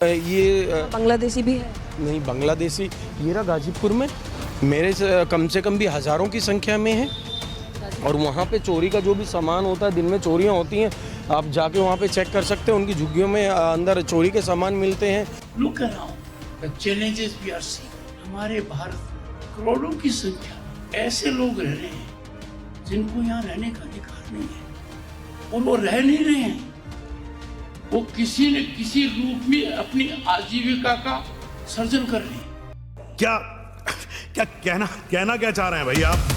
ये बांग्लादेशी भी है? नहीं, बांग्लादेशी ये रहा गाजीपुर में, मेरे से कम भी हज़ारों की संख्या में है। और वहाँ पे चोरी का जो भी सामान होता है, दिन में चोरियाँ होती हैं, आप जाके वहाँ पे चेक कर सकते हैं। उनकी झुग्गियों में अंदर चोरी के सामान मिलते हैं। Look around the challenges we are seeing. हमारे भारत करोड़ों की संख्या ऐसे लोग रह रहे हैं जिनको यहाँ रहने का अधिकार नहीं है, और वो रह नहीं रहे हैं। वो किसी न किसी रूप में अपनी आजीविका का सर्जन कर रहे हैं। क्या क्या कहना क्या चाह रहे हैं भाई आप?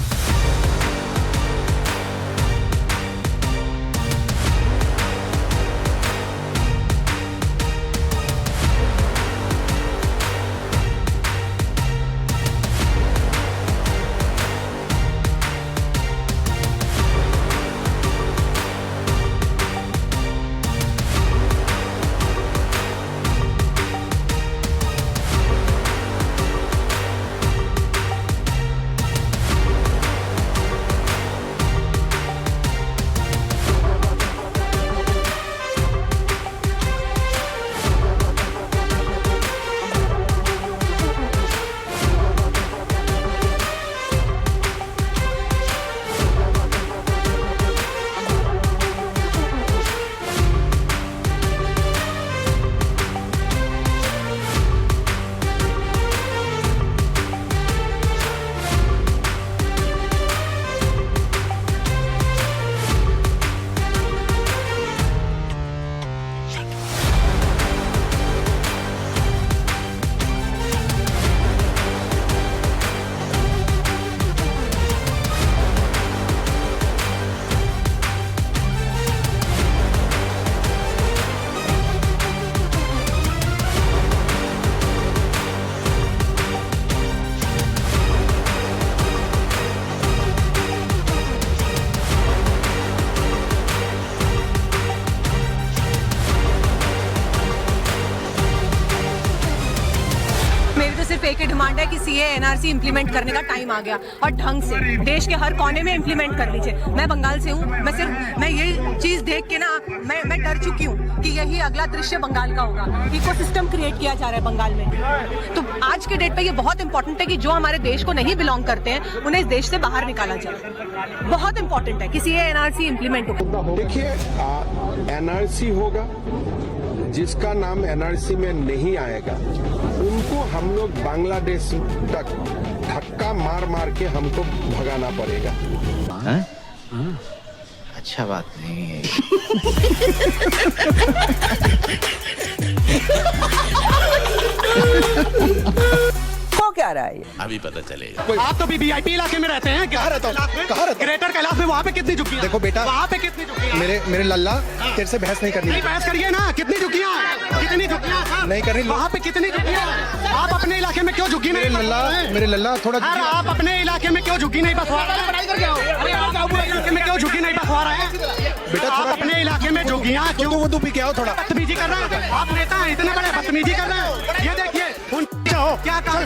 सिर्फ एक ही डिमांड है कि सीए एनआरसी इंप्लीमेंट करने का टाइम आ गया, और ढंग से देश के हर कोने में इंप्लीमेंट कर लीजिए। मैं बंगाल से हूँ, मैं ये चीज देख के ना मैं डर चुकी हूँ कि यही अगला दृश्य बंगाल का होगा। इकोसिस्टम क्रिएट किया जा रहा है बंगाल में। तो आज के डेट पे ये बहुत इंपॉर्टेंट है कि जो हमारे देश को नहीं बिलोंग करते हैं उन्हें इस देश से बाहर निकाला जाए। बहुत इंपॉर्टेंट है कि सीए एनआरसी इंप्लीमेंट हो। देखिए, एनआरसी होगा, जिसका नाम एनआरसी में नहीं आएगा उनको हम लोग बांग्लादेश तक धक्का मार मार के हमको भगाना पड़ेगा। अच्छा बात नहीं है। हो क्या रहा है ये? अभी पता चलेगा। आप तो भी वीआईपी इलाके में रहते हैं? कहाँ रहता हूँ? कहाँ रहता हूँ? ग्रेटर कैलाश में। वहाँ पे कितनी झुग्गियाँ? देखो बेटा, वहाँ पे कितनी झुग्गियाँ? मेरे लल्ला, तेरे से बहस नहीं करनी। नहीं बहस करिए ना। कितनी झुग्गियाँ? कितनी झुग्गियाँ? नहीं करनी। वहाँ पे कितनी झुग्गियाँ? आप अपने इलाके में क्यों झुग्गी नहीं? मेरे लल्ला थोड़ा। आप अपने इलाके में क्यों झुग्गी नहीं बसवा रहे? पढ़ाई करके आओ। अरे आप अपने इलाके में क्यों झुग्गी नहीं बसवा रहे हैं? बेटा आप अपने इलाके में झुग्गियाँ क्यों? वो पी के आओ थोड़ा। बदतमीजी कर रहे हैं आप। नेता हैं, इतने बड़े बदतमीजी कर रहे हैं। ये देखिए क्या काम?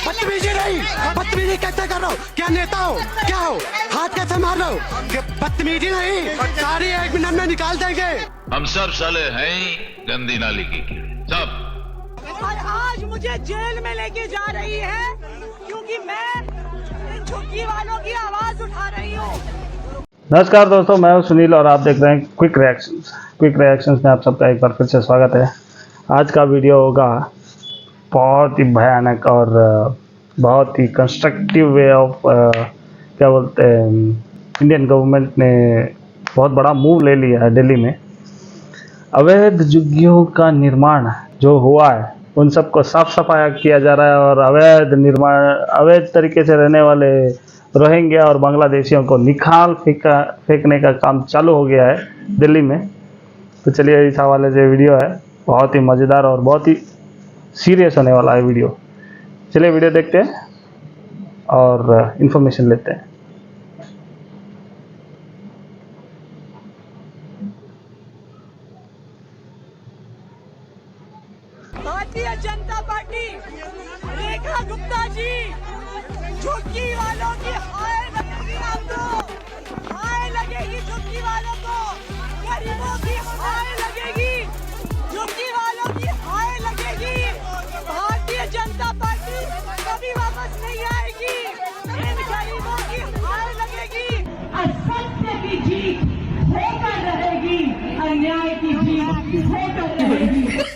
बदतमीजी नहीं, बदतमीजी कैसे कर रहे हो? क्या नेता हो? क्या हो? हाथ कैसे मार रहे हो? बदतमीजी नहीं, सारी 1 मिनट में निकाल देंगे। हम सब साले हैं ही गंदी नाली की कीड़े सब। और आज मुझे जेल में लेके जा रही है क्योंकि मैं इन झुग्गी वालों की आवाज उठा रही हूँ। नमस्कार दोस्तों, मैं हूं सुनील और आप देख रहे हैं क्विक रिएक्शंस में आप सबका एक बार फिर से स्वागत है। आज का वीडियो होगा बहुत ही भयानक और बहुत ही कंस्ट्रक्टिव वे ऑफ क्या बोलते हैं, इंडियन गवर्नमेंट ने बहुत बड़ा मूव ले लिया है। दिल्ली में अवैध झुग्गियों का निर्माण जो हुआ है उन सबको साफ सफाया किया जा रहा है, और अवैध तरीके से रहने वाले रोहिंग्या और बांग्लादेशियों को निकाल फेंकने का काम चालू हो गया है दिल्ली में। तो चलिए, इस हवाले से वीडियो है, बहुत ही मज़ेदार और बहुत ही सीरियस होने वाला है वीडियो। चलिए वीडियो देखते हैं और इन्फॉर्मेशन लेते हैं। भारतीय जनता पार्टी, रेखा गुप्ता जी, झुग्गी वालों की हाय लगेगी आपको, हाय लगेगी झुग्गी वालों को, गरीबों की हाय लगेगी, झुग्गी वालों की हाय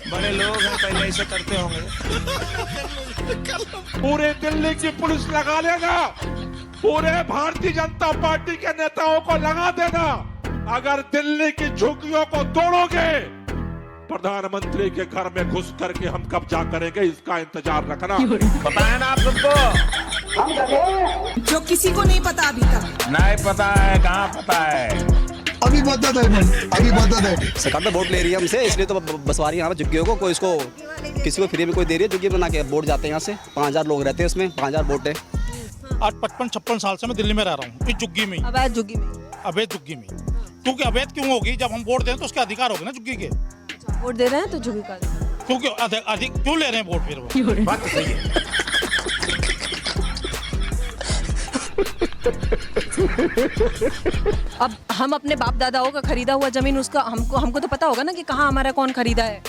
बड़े लोग हैं, पहले ऐसे करते होंगे। पूरे दिल्ली की पुलिस लगा लेगा, पूरे भारतीय जनता पार्टी के नेताओं को लगा देना। अगर दिल्ली की झुग्गियों को तोड़ोगे, प्रधानमंत्री के घर में घुस करके हम कब्जा करेंगे, इसका इंतजार रखना। पता है ना आप सबको? जो किसी को नहीं पता अभी तक। नहीं पता है, कहाँ पता है? अभी बता दे, अभी बता दे। सरकार तो वोट ले रही है हमसे, इसलिए तो बसवा रही है यहाँ पे झुग्गियों को। कोई इसको किसी को फ्री में कोई दे रही है झुग्गी बना के। वोट जाते हैं यहाँ से, 5000 लोग रहते हैं इसमें, 5000 वोट है। आज 55-56 साल से मैं दिल्ली में रह रहा हूँ, इस झुग्गी में। अवैध झुग्गी में? अवैध झुग्गी में। क्योंकि अवैध क्यों होगी? जब हम वोट दें तो उसके अधिकार होगा ना झुग्गी के। वोट दे रहे हैं तो झुग्गी का क्योंकि अधिक क्यों ले रहे हैं वोट फिर वो? बात तो सही है। अब हम अपने बाप दादाओं का खरीदा हुआ जमीन, उसका हमको तो पता होगा ना कि कहाँ हमारा कौन खरीदा है।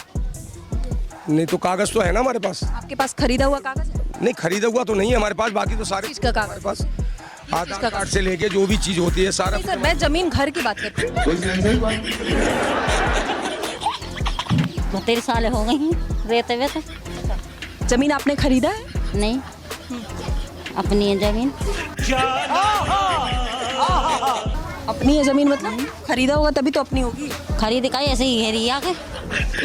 नहीं तो कागज तो है ना हमारे पास। आपके पास खरीदा हुआ कागज है? नहीं, खरीदा हुआ तो नहीं है हमारे पास, बाकी तो सारे किसका कागज? हमारे पास आधार कार्ड से लेके जो भी चीज होती है सारा। नहीं सर, मैं जमीन घर की बात करती हूँ। 30 साल हो गई रहते हुए। जमीन आपने खरीदा है? नहीं, अपनी है जमीन। अपनी है जमीन मतलब खरीदा होगा तभी तो अपनी होगी। खरीद का ऐसे ही हेरी आके।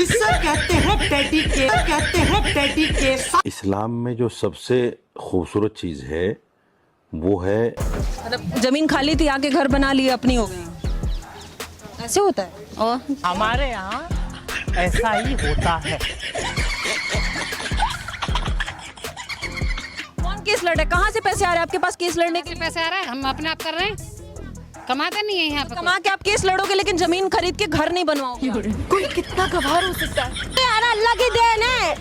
इससे कहते हैं पेटी केस, कहते हैं पेटी केस। इस्लाम में जो सबसे खूबसूरत चीज है वो है, मतलब जमीन खाली थी, आके घर बना लिए, अपनी हो गई, ऐसे होता है? और हमारे यहाँ ऐसा ही होता है। कौन केस लड़ रहा है? कहाँ से पैसे आ रहे हैं आपके पास केस लड़ने के? पैसे आ रहे हैं, हम अपने आप कर रहे हैं, कमाते नहीं है यहाँ पे। कमा के आप केस लड़ोगे लेकिन जमीन खरीद के घर नहीं बनवाओगे। कोई कितना गवार हो सकता है यार, अल्लाह की देन है।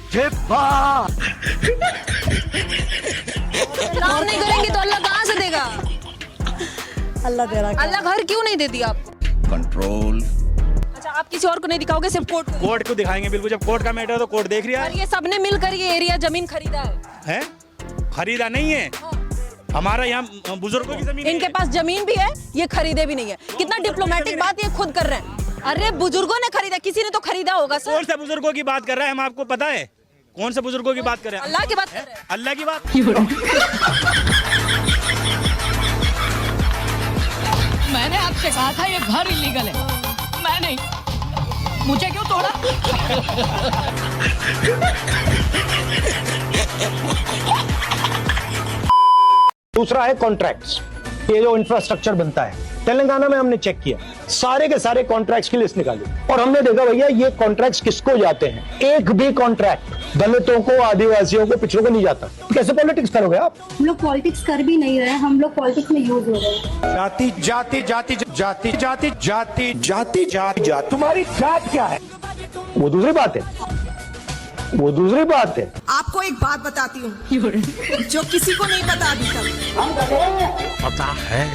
काम नहीं करेंगे तो अल्लाह कहाँ से देगा? अल्लाह दे रहा है। अल्लाह घर क्यों नहीं देती आपको? कंट्रोल। अच्छा, आप किसी और को नहीं दिखाओगे, सिर्फ कोर्ट को? कोर्ट को दिखाएंगे बिल्कुल, जब कोर्ट का मैटर है तो कोर्ट देख रहा और ये सबने मिलकर ये एरिया जमीन खरीदा है। खरीदा नहीं है, हमारा यहाँ बुजुर्गों की जमीन। इनके पास जमीन भी है, ये खरीदे भी नहीं है। कितना डिप्लोमेटिक बात ये खुद कर रहे हैं। अरे बुजुर्गों ने खरीदा, किसी ने तो खरीदा होगा सर। कौन से बुजुर्गों की बात कर रहे हैं हम, आपको पता है? कौन से बुजुर्गों की बात कर रहे हैं? अल्लाह की बात कर रहे हैं। अल्लाह की बात। मैंने आपसे कहा था ये घर इलीगल है, मैं नहीं, मुझे क्यों तोड़ा? दूसरा है कॉन्ट्रैक्ट्स। ये जो इंफ्रास्ट्रक्चर बनता है, तेलंगाना में हमने चेक किया, सारे के सारे कॉन्ट्रैक्ट्स की लिस्ट निकाली और हमने देखा भैया ये कॉन्ट्रैक्ट्स किसको जाते हैं। एक भी कॉन्ट्रैक्ट दलितों को, आदिवासियों को, पिछड़ों को नहीं जाता। कैसे पॉलिटिक्स करोगे आप? हम लोग पॉलिटिक्स कर भी नहीं रहे, हम लोग पॉलिटिक्स में यूज हो रहे हैं। जाति जाति जाति जाति जाति जाति जाति जाति जाति, तुम्हारी जात क्या है वो दूसरी बात है, वो दूसरी बात है। आपको एक बात बताती हूँ जो किसी को नहीं पता अभी तक। पता है।